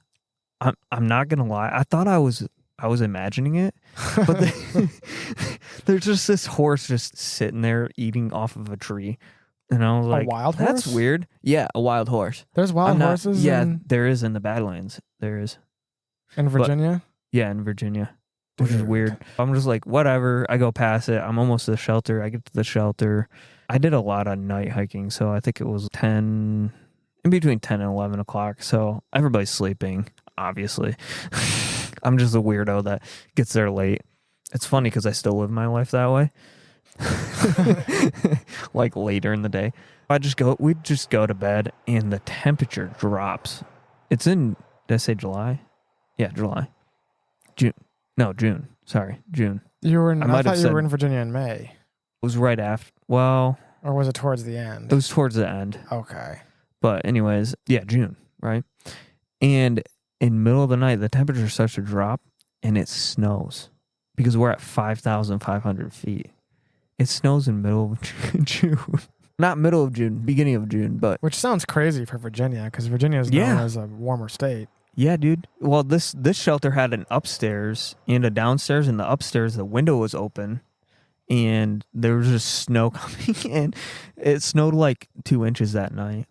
I'm not going to lie. I thought I was imagining it, but there's just this horse just sitting there eating off of a tree. And I was like, a wild horse? That's weird. Yeah, a wild horse. There's wild horses? Yeah, there is in the Badlands. There is. In Virginia? Yeah, in Virginia, which is weird. I'm just like, whatever. I go past it. I'm almost to the shelter. I get to the shelter. I did a lot of night hiking, so I think it was in between 10 and 11 o'clock. So everybody's sleeping, obviously. I'm just a weirdo that gets there late. It's funny because I still live my life that way. Like later in the day. We'd just go to bed and the temperature drops. It's in, did I say July? Yeah, July. June. Sorry, June. I thought you were in Virginia in May. It was right after, well. Or was it towards the end? It was towards the end. Okay. But anyways, yeah, June, right? And in the middle of the night, the temperature starts to drop and it snows. because we're at 5,500 feet. It snows in middle of June. Not middle of June, beginning of June, but... Which sounds crazy for Virginia, because Virginia is known as a warmer state. Yeah, dude. Well, this shelter had an upstairs and a downstairs, and the upstairs, the window was open, and there was just snow coming in. It snowed like 2 inches that night.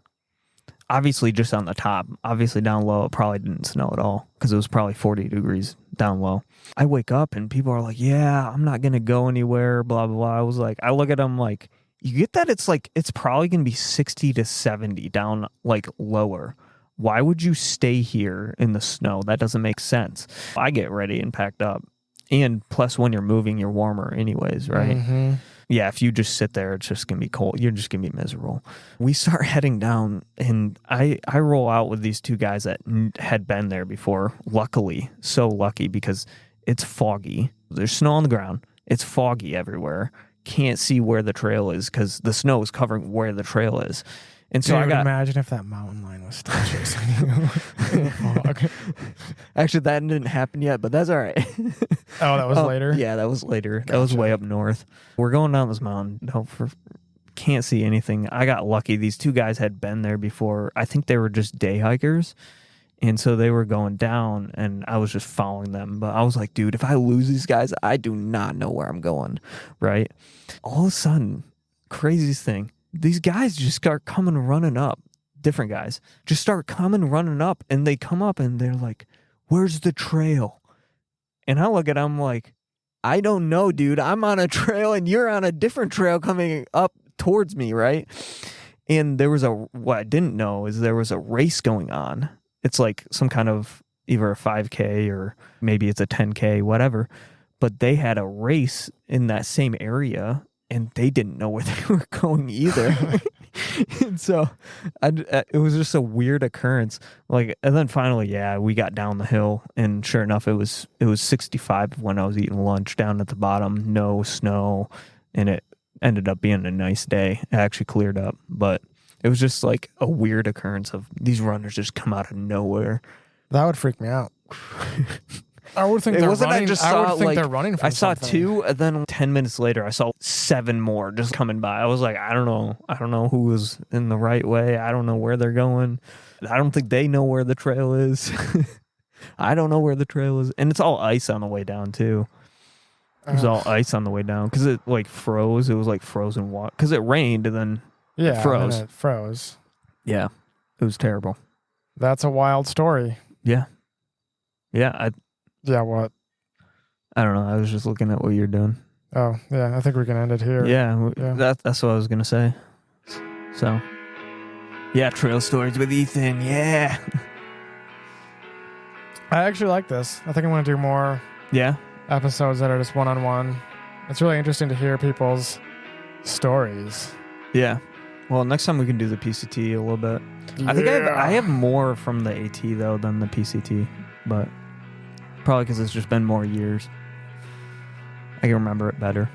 Obviously, just on the top. Obviously, down low, it probably didn't snow at all because it was probably 40 degrees down low. I wake up and people are like, yeah, I'm not going to go anywhere, blah, blah, blah. I was like, I look at them like, you get that? It's like, it's probably going to be 60 to 70 down, like lower. Why would you stay here in the snow? That doesn't make sense. I get ready and packed up. And plus, when you're moving, you're warmer anyways, right? Mm-hmm. Yeah, if you just sit there, it's just going to be cold. You're just going to be miserable. We start heading down, and I roll out with these two guys that had been there before. Luckily, so lucky, because it's foggy. There's snow on the ground. It's foggy everywhere. Can't see where the trail is because the snow is covering where the trail is. And so I got imagine if that mountain lion was still chasing you. Actually, that didn't happen yet, but that's all right. Oh, that was later? Yeah, that was later. Gotcha. That was way up north. We're going down this mountain. Can't see anything. I got lucky. These two guys had been there before. I think they were just day hikers. And so they were going down, and I was just following them. But I was like, dude, if I lose these guys, I do not know where I'm going, right? All of a sudden, craziest thing, these guys just start coming running up. Different guys just start coming running up, and they come up, and they're like, where's the trail? And I look at them like, I don't know, dude. I'm on a trail, and you're on a different trail coming up towards me, right? And there was what I didn't know is there was a race going on. It's like some kind of either a 5K or maybe it's a 10K, whatever. But they had a race in that same area, and they didn't know where they were going either. And so it was just a weird occurrence. Like, and then finally, yeah, we got down the hill, and sure enough, it was 65 when I was eating lunch down at the bottom. No snow, and it ended up being a nice day. It actually cleared up, but it was just like a weird occurrence of these runners just come out of nowhere. That would freak me out. I would think it they're wasn't. running. I just I saw would think like they're running from I saw something. 2, and then 10 minutes later, I saw 7 more just coming by. I was like, I don't know. I don't know who was in the right way. I don't know where they're going. I don't think they know where the trail is. I don't know where the trail is, and it's all ice on the way down too. It was all ice on the way down because it like froze. It was like frozen water because it rained and then it froze. And it froze. Yeah, it was terrible. That's a wild story. Yeah. Yeah, Yeah, what? I don't know. I was just looking at what you're doing. Oh, yeah, I think we can end it here. Yeah, Yeah. that's what I was going to say. So, yeah, trail stories with Ethan. Yeah. I actually like this. I think I want to do more Yeah. episodes that are just one-on-one. It's really interesting to hear people's stories. Yeah. Well, next time we can do the PCT a little bit. Yeah. I think I have more from the AT, though, than the PCT. But probably because it's just been more years. I can remember it better.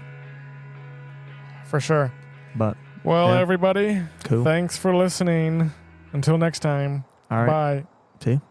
For sure. But, Well, yeah. everybody, cool. thanks for listening. Until next time. All right. Bye. See you.